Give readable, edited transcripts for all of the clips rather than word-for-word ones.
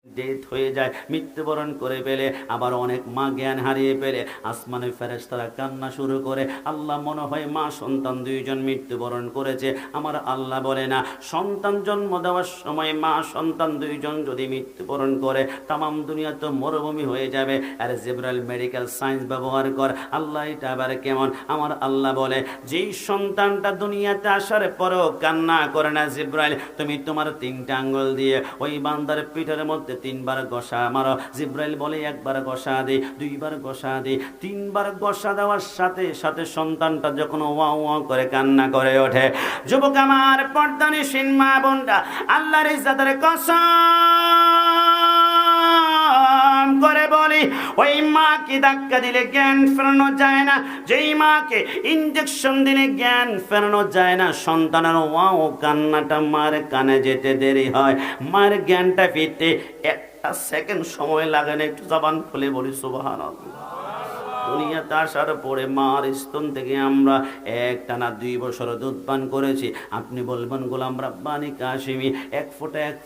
Death হয়ে যায়, মৃত্যুবরণ করে ফেলে। আবার অনেক মা জ্ঞান হারিয়ে ফেলে, আসমানে ফেরেশতারা কান্না শুরু করে, আল্লাহ মনে হয় মা সন্তান দুইজন মৃত্যুবরণ করেছে। আমার আল্লাহ বলে না, সন্তান জন্ম দেওয়ার সময় মা সন্তান দুইজন যদি মৃত্যুবরণ করে তামাম দুনিয়া তো মরুভূমি হয়ে যাবে। আর জিবরাইল মেডিকেল সায়েন্স ব্যবহার কর, আল্লাহ এটা আবার কেমন? আমার আল্লাহ বলে, যেই সন্তানটা দুনিয়াতে আসার পরেও কান্না করে না, জিবরাইল তুমি তোমার 3টা আঙ্গুল দিয়ে ওই বান্দার পিঠের মধ্যে 3বার ঘষা মারো। জিবরাইল বলে, 1বার ঘষা দে, 2বার ঘষা দে, 3বার ঘষা দেওয়ার সাথে সাথে সন্তানটা যখন ওয়াও ওয়াও করে কান্না করে ওঠে। যুবক আমার, পর্দানিশীন মা বোনরা, আল্লাহর ইজ্জতের কসম করে বলি, ওই মাকে ধাক্কা দিলে জ্ঞান ফেরানো যায় না, যেই মাকে ইনজেকশন দিলে জ্ঞান ফেরানো যায় না, সন্তানের ওয়াও কান্নাটা মার কানে যেতে দেরি হয়, মার জ্ঞানটা ফিরতে 1 সেকেন্ড সময় লাগে না। একটু জবান খুলে বলি সুবহানাল্লাহ। দুনিয়াতে আসার পরে মার স্তন থেকে আমরা একটানা 2 বছর দুধ পান করেছি। আপনি বলবেন গোলাম রাব্বানী কাশিমি 1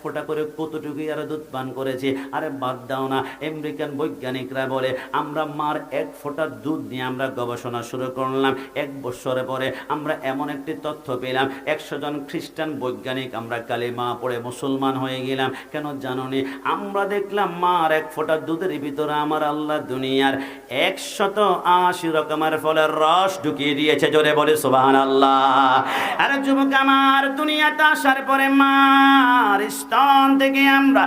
ফোঁটা করে কতটুকু আর দুধ পান করেছি? আরে বাদ দাও না, আমেরিকান বৈজ্ঞানিকরা বলে আমরা মার 1 ফোঁটা দুধ নিয়ে আমরা গবেষণা শুরু করলাম। 1 বছর পরে আমরা এমন একটি তথ্য পেলাম, 100 জন খ্রিস্টান বৈজ্ঞানিক আমরা কালিমা পড়ে মুসলমান হয়ে গেলাম। কেন জানোনি? আমরা দেখলাম মার 1 ফোঁটা দুধের ভিতরে আমার আল্লাহ দুনিয়ার 180 রকমের ফলের রস ঢুকিয়ে দিয়েছে। জোরে বলে সুবহানাল্লাহ। আর যুবক আমার, দুনিয়াতে আসার পরে মার স্তন থেকে আমরা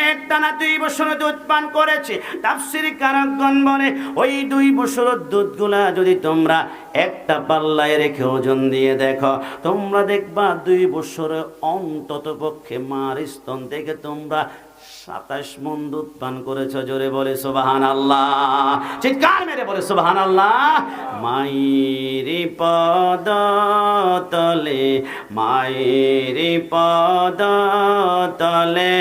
একটানা 2 বছর দুধ পান করেছি। তাফসীরকারগণ বলে, ওই 2 বছরের দুধগুলা যদি তোমরা একটা পাল্লায় রেখে ওজন দিয়ে দেখো, তোমরা দেখবা 2 বছরে অন্তত পক্ষে মার স্তন থেকে তোমরা 27 মণ দুধ পান করেছ। জোরে বলে সুবহানাল্লাহ, চিৎকার মেরে বলে সুবহানাল্লাহ। মায়েরি পদ তলে, মায়েরি পদ তলে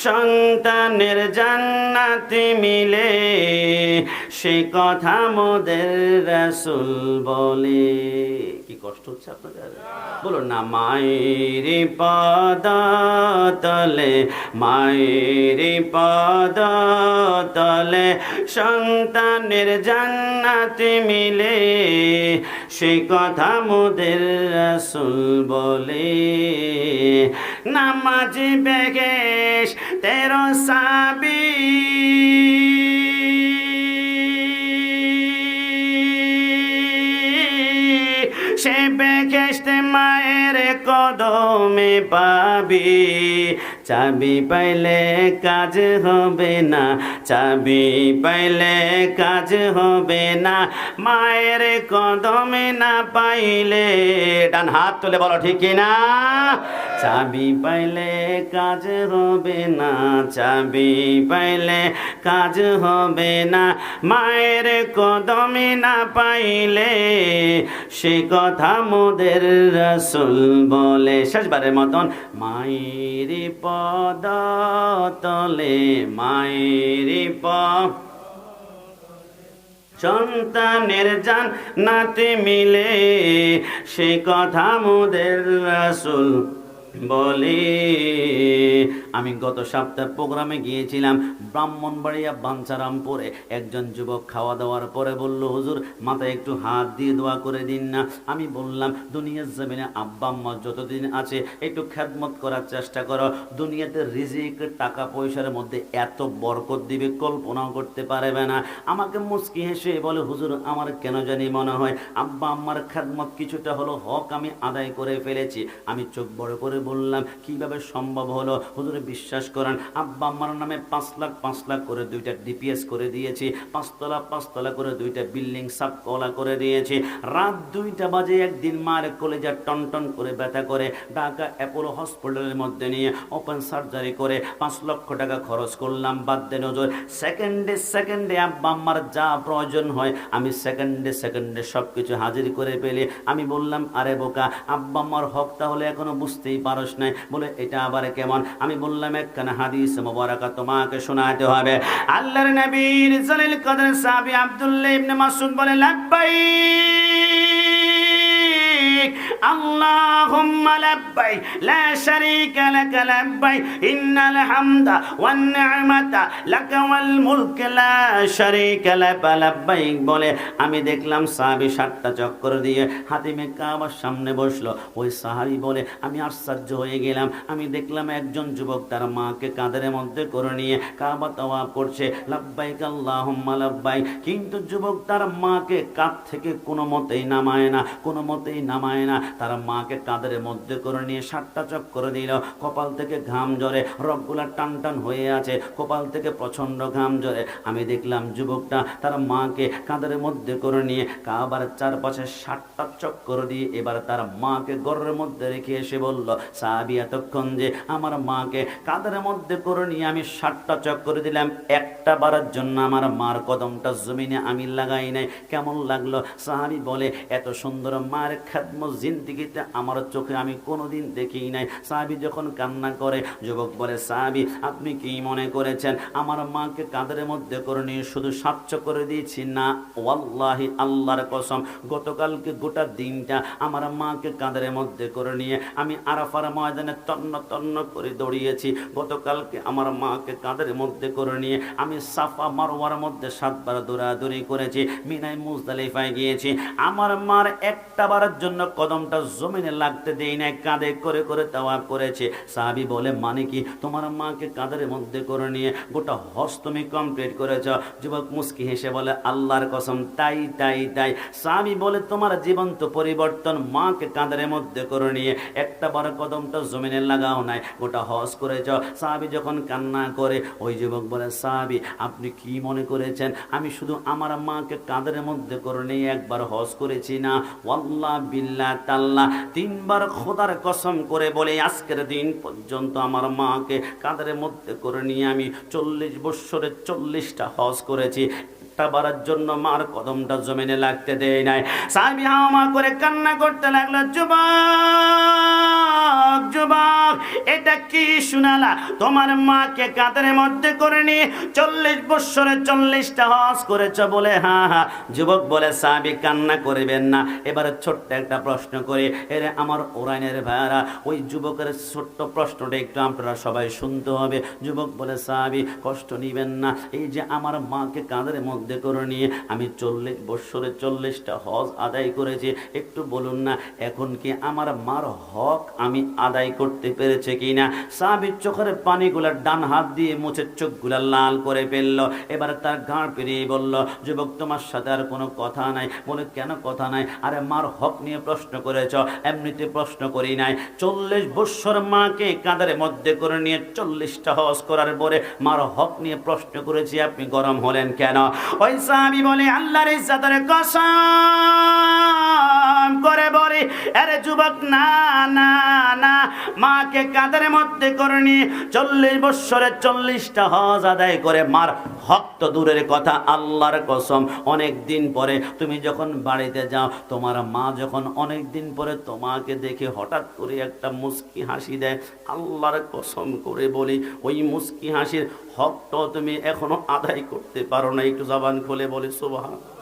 সন্তানের জান্নাতি মিলে, সে কথা মোদের রাসূল বলে। কি কষ্ট হচ্ছে আপনাদের? বলুন না, মায়েরি পদ তলে, মায়েরি পদ তলে সন্তানের জান্নাতে মিলে, সে কথা মোদের রাসূল বলে। নামাজি বেহেশ 13 সাবি, সে বেহেশতে মায়ের কদমে পাবি। চাবি পাইলে কাজ হবে না, চাবি পাইলে কাজ হবে না, মায়ের কদমে না পাইলে। ডান হাত তুলে বলো ঠিক কিনা? চাবি পাইলে কাজ হবে না, চাবি পাইলে কাজ হবে না, মায়ের কদমে না পাইলে, সে কথা মোদের রাসূল বলে। শেষবারের মতন, মায়ের পদ তলে, মায়ের পদ সন্তানের জান্নাতে মিলে, সে কথা মোদের রাসূল বলে। আমি গত সপ্তাহে প্রোগ্রামে গিয়েছিলাম ব্রাহ্মণবাড়িয়া বাঞ্ছারামপুরে। একজন যুবক খাওয়া দাওয়ার পরে বলল, হুজুর মাথায় একটু হাত দিয়ে দোয়া করে দিন না। আমি বললাম, দুনিয়ার জমিনে আব্বা আম্মা যতদিন আছে একটু খেদমত করার চেষ্টা করো। দুনিয়াতে রিজিক টাকা পয়সার মধ্যে এত বরকত দিবে কল্পনাও করতে পারবে না। আমাকে মুচকি হেসে বলে, হুজুর আমার কেন জানি মনে হয় আব্বা আম্মার খেদমত কিছুটা হলো হক আমি আদায় করে ফেলেছি। আমি চোখ বড় করে বললাম, কিভাবে সম্ভব হলো? হুজুর বিশ্বাস করেন, আব্বা আম্মার নামে 5 লাখ করে 2টা ডিপিএস করে দিয়েছি, 5 তলা করে 2টা বিল্ডিং সাবকলা করে দিয়েছি। রাত 2টা বাজে একদিন মার কলেজা টন করে ব্যথা করে ঢাকা অ্যাপোলো হসপিটালের মধ্যে নিয়ে ওপেন সার্জারি করে 5 লক্ষ টাকা খরচ করলাম। বাদ দেন হুজুর, সেকেন্ডে আব্বা আম্মার যা প্রয়োজন হয় আমি সেকেন্ডে সবকিছু হাজির করে পেলে। আমি বললাম, আরে বোকা, আব্বা আম্মার হক তাহলে এখনো বুঝতেই পারস নাই? বলে, এটা আবার কেমন? আমি বললাম, একখানা হাদিস মুবারাকা তোমাকে শোনাতে হবে। আল্লাহর নবীর জলিল কদর সাহাবী আব্দুল্লাহ ইবনে মাসউদ বলে, লাব্বাইক আল্লাহুম্মা লাব্বাইক লা শারীকা লাকা লাব্বাইক ইন্নাল হামদা ওয়ান নি'মাতা লাকা ওয়াল মুলক লা শারীকা লাকা লাব্বাইক বলে আমি দেখলাম সাহাবী 7টা চক্কর দিয়ে হাতিমে কাবার সামনে বসলো। ওই সাহাবী বলে আমি আশ্চর্য হয়ে গেলাম, আমি দেখলাম একজন যুবক তার মাকে কাঁধের মধ্যে করে নিয়ে কাবা তাওয়াফ করছে, লাব্বাইক আল্লাহুম্মা লাব্বাইক, কিন্তু যুবক তার মাকে কাঁধ থেকে কোনো মতেই নামায় না, কোনো মতেই নামায় না। তার মাকে কাঁধের মধ্যে করে নিয়ে 7টা চক্কর দিল, কপাল থেকে ঘাম ঝরে, রগগুলা টান টান হয়ে আছে, কপাল থেকে প্রচন্ড ঘাম ঝরে। আমি দেখলাম যুবকটা তার মাকে কাঁধের মধ্যে করে নিয়ে কাবার চারপাশে 7টা চক্কর দিয়ে এবার তার মাকে গর্রের মধ্যে রেখে এসে বলল, সাহাবী এতক্ষণ যে আমার মাকে কাঁধের মধ্যে করে নিয়ে আমি 7টা চক্কর দিলাম, একটা বারের জন্য আমার মার কদমটা জমিনে আমি লাগাই নাই, কেমন লাগলো? সাহাবী বলে এত সুন্দর মার খেদমত জিন্দেগিতে আমার চোখে আমি কোনোদিন দেখি নাই। সাহাবী যখন কান্না করে, যুবক বলে সাহাবী আপনি কি মনে করেছেন আমার মাকে কাঁধের মধ্যে করে নিয়ে শুধু 7 চক্কর দিয়েছি? না, ওয়াল্লাহি আল্লাহর কসম, গতকালকে গোটা দিনটা আমার মাকে কাঁধের মধ্যে করে নিয়ে আমি আরাফার ময়দানে তন্ন তন্ন করে দৌড়িয়েছি। গতকালকে আমার মাকে কাঁধের মধ্যে করে নিয়ে আমি সাফা মারওয়ার মধ্যে 7 বার দৌড়াদৌড়ি করেছি, মিনায় মুজদালিফায় গিয়েছি। আমার মার একটা বারের জন্য কদমটা জমিনে লাগতে দেই নাই, কাঁধে করে করে তাওয়াফ করেছে। সাহাবী বলে মানে কি? তোমার মাকে কাঁধের মধ্যে করে নিয়ে গোটা হজ তুমি কমপ্লিট করেছ? যুবক মুস্কি হেসে বলে আল্লাহর কসম তাই তাই তাই। সাহাবী বলে তোমার জীবন্ত পরিবর্তন, মাকে কাঁধের মধ্যে করে নিয়ে একটা বার কদমটা জমিনে লাগাও নাই, গোটা হজ করেছ। সাহাবী যখন কান্না করে, ওই যুবক বলে সাহাবী আপনি কি মনে করেছেন আমি শুধু আমার মাকে কাঁধের মধ্যে করে নিয়ে একবার হজ করেছি? না, ওয়াল্লাহ বিল্লাহ তাল্লাহ 3 বার খোদার কসম করে বলে আজকের দিন পর্যন্ত আমার মাকে কাঁধের মধ্যে করে নিয়ে আমি 40 বছরে 40টা হজ করেছি, বারার জন্য মার কদমটা জমিনে লাগতে দেয় নাই। সাহাবী হাওয়া করে কান্না করতে লাগলো, যুবক যুবক এটা কি শুনালা? তোমার মাকে কাঁধের মধ্যে করে নিয়ে 40 বছরে 40টা হজ করেছ বলে? হ্যাঁ হ্যাঁ। যুবক বলে সাহাবী কান্না করবেন না, এবারে ছোট্ট একটা প্রশ্ন করে এর আমার ওরাইনের ভাইয়ারা, ওই যুবকের ছোট্ট প্রশ্নটা একটু আপনারা সবাই শুনতে হবে। যুবক বলে সাহাবী কষ্ট নিবেন না, এই যে আমার মাকে কাঁধের মধ্যে করে নিয়ে আমি 40 বছরে 40টা হজ আদায় করেছি, একটু বলুন না এখন কি আমার মার হক আমি আদায় করতে পেরেছে কিনা? সাহাবীর চোখের পানিগুলা ডান হাত দিয়ে মুছে চোখগুলা লাল করে ফেললো। এবার তার গাঁড় পেরিয়ে বলল, যুবক তোমার সাথে আর কোনো কথা নাই। বলে কেন কথা নাই? আরে মার হক নিয়ে প্রশ্ন করেছ? এমনিতে প্রশ্ন করি নাই, 40 বছর মাকে কাঁধের মধ্যে করে নিয়ে 40টা হজ করার পরে মার হক নিয়ে প্রশ্ন করেছি, আপনি গরম হলেন কেন? ওই সাহাবী বলে আল্লাহর ইজ্জতের কসম করে বলে আরে যুবক না না না, মাকে কাঁধের মধ্যে করে নিয়ে 40 বছরে 40টা হজ আদায় করে মার হক তো দূরের কথা, আল্লাহর কসম অনেক দিন পরে তুমি যখন বাড়িতে যাও, তোমার মা যখন অনেক দিন পরে তোমাকে দেখে হঠাৎ করে একটা মুস্কি হাসি দেয়, আল্লাহর কসম করে বলি ওই মুস্কি হাসির হক তো তুমি এখনো আদায় করতে পারো না। একটু জবান খুলে বলি সুবহানাল্লাহ।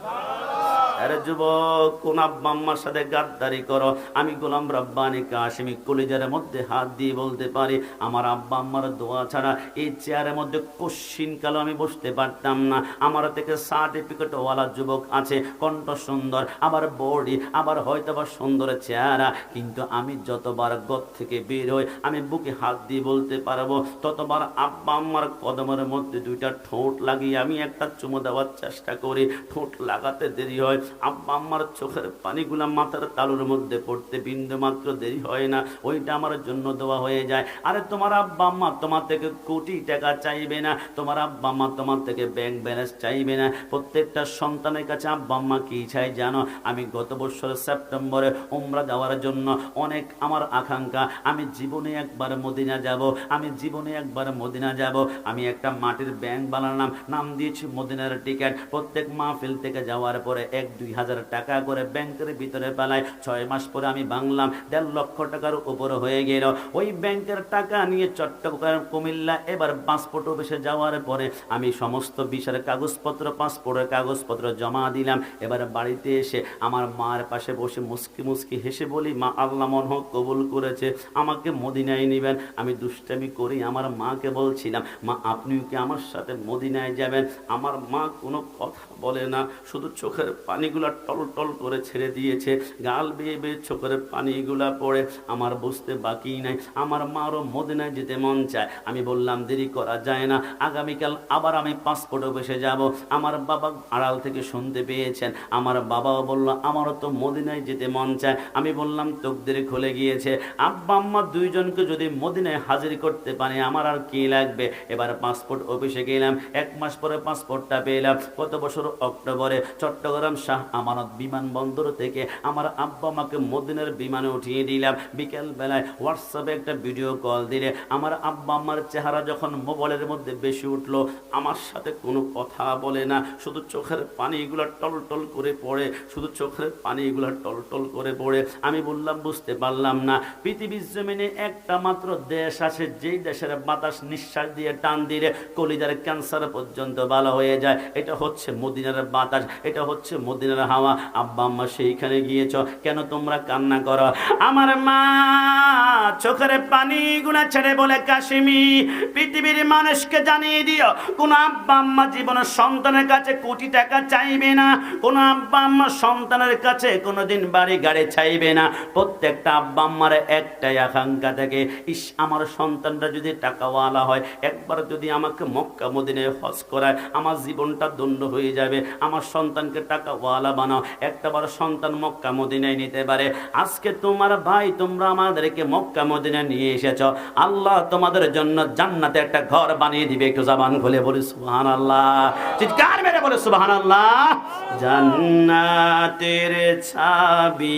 আরে যুবক কোন আব্বা আম্মার সাথে গাদ্দারি করো? আমি গোলাম রব্বানী কাশিমি কলিজার মধ্যে হাত দিয়ে বলতে পারি আমার আব্বা আম্মার দোয়া ছাড়া এই চেয়ারের মধ্যে কোশ্চিন কালো আমি বসতে পারতাম না। আমার থেকে সার্টিফিকেট ওয়ালা যুবক আছে, কণ্ঠ সুন্দর, আবার বডি, আবার হয়তো বা সুন্দর চেহারা, কিন্তু আমি যতবার ঘর থেকে বের হই আমি বুকে হাত দিয়ে বলতে পারবো ততবার আব্বা আম্মার কদমের মধ্যে 2টা ঠোঁট লাগিয়ে আমি একটা চুমু দেওয়ার চেষ্টা করি, ঠোঁট লাগাতে দেরি হয়, আব্বা আম্মার চোখের পানিগুলা মাথার তালুর মধ্যে পড়তে বিন্দু মাত্র দেরি হয় না, ওইটা আমার জন্য দোয়া হয়ে যায়। আরে তোমার আব্বা আম্মা তোমার থেকে কোটি টাকা চাইবে না, তোমার আব্বা আম্মা তোমার থেকে ব্যাংক ব্যালেন্স চাইবে না। প্রত্যেকটা সন্তানের কাছে আব্বা আম্মা কি চাই জানো? আমি গত বছর সেপ্টেম্বরে উমরা যাওয়ার জন্য অনেক আমার আকাঙ্ক্ষা, আমি জীবনে একবার মদিনা যাব, আমি জীবনে একবার মদিনা যাব। আমি একটা মাটির ব্যাংক বানালাম, নাম দিয়েছি মদিনার টিকিট। প্রত্যেক মাহফিল থেকে যাওয়ার পরে 1 2000 টাকা করে ব্যাংকের ভিতরে পালাই। 6 মাস পরে আমি বাংলাম 1.5 লক্ষ টাকার উপর হয়ে গেল। ওই ব্যাংকের টাকা নিয়ে চট্টগ্রাম কুমিল্লা এবার পাসপোর্ট অফিসে যাওয়ার পরে আমি সমস্ত ভিসার কাগজপত্র পাসপোর্টের কাগজপত্র জমা দিলাম। এবার বাড়িতে এসে আমার মার পাশে বসে মুস্কি মুস্কি হেসে বলি, মা আল্লাহ মনে হোক কবুল করেছে, আমাকে মদিনায় নেবেন। আমি দুষ্টামি করি আমার মাকে বলছিলাম, মা আপনিও কি আমার সাথে মদিনায় যাবেন? আমার মা কোনো কথা বলে না, শুধু চোখের পানিগুলা টল টল করে ছেড়ে দিয়েছে, গাল বেয়ে বেয়ে চোখের পানিগুলা পড়ে। আমার বুঝতে বাকি নাই, আমার মারও মদিনায় যেতে মন চায়। আমি বললাম দেরি করা যায় না, আগামীকাল আবার আমি পাসপোর্ট অফিসে যাব। আমার বাবা আড়াল থেকে শুনতে পেয়েছেন, আমার বাবাও বলল আমারও তো মদিনায় যেতে মন চায়। আমি বললাম তকদির খুলে গিয়েছে, আব্বা আম্মা দুইজনকে যদি মদিনায় হাজির করতে পারে আমার আর কি লাগবে। এবার পাসপোর্ট অফিসে গেলাম, 1 মাস পরে পাসপোর্টটা পেলাম। গত বছর অক্টোবরে চট্টগ্রাম শাহ আমানত বিমানবন্দর থেকে আমার আব্বা আমাকে মদিনার বিমানে উঠিয়ে দিলাম। বিকেল বেলায় হোয়াটসঅ্যাপে একটা ভিডিও কল দিলে আমার আব্বা আম্মার চেহারা যখন মোবাইলের মধ্যে বেশি উঠলো, আমার সাথে কোনো কথা বলে না, শুধু চোখের পানিগুলো টল টল করে পড়ে, শুধু চোখের পানিগুলো টল টল করে পড়ে। আমি বললাম বুঝতে পারলাম না, পৃথিবীর জমিনে একটা মাত্র দেশ আছে যেই দেশের বাতাস নিঃশ্বাস দিয়ে টান দিলে কলিজার ক্যান্সার পর্যন্ত ভালো হয়ে যায়, এটা হচ্ছে মদিনার বাতাস, এটা হচ্ছে মদিনার হাওয়া। আব্বা আম্মা সেইখানে গিয়েছ, কেন তোমরা কান্না করো? আমার মা চোখের পানিগুলো ছেড়ে বলে, কাশিমি পৃথিবীর মানুষকে জানিয়ে দিও, কোন আব্বা আম্মা জীবনের সন্তানের কাছে কোটি টাকা চাইবে না, কোন আব্বা আম্মা সন্তানের কাছে কোনোদিন বাড়ি গাড়ি চাইবে না। প্রত্যেকটা আব্বা আম্মার একটাই আকাঙ্ক্ষা থাকে, ইস আমার সন্তানরা যদি টাকাওয়ালা হয়, একবার যদি আমাকে মক্কা মদিনায় হজ করায় আমার জীবনটা ধন্য হয়ে যাবে। আমার সন্তানকে টাকাওয়ালা বানাও, একটা বড় সন্তান মক্কা মদিনায় নিতে পারে। আজকে তোমার ভাই তোমরা আমাদেরকে মক্কা মদিনায় নিয়ে এসেছ, আল্লাহ তোমাদের জন্য জান্নাতে একটা ঘর বানিয়ে দিবে। একটু জবান খুলে বলি সুবহানাল্লাহ, চিৎকার মেরে বলে সুবহানাল্লাহ। জান্নাতের চাবি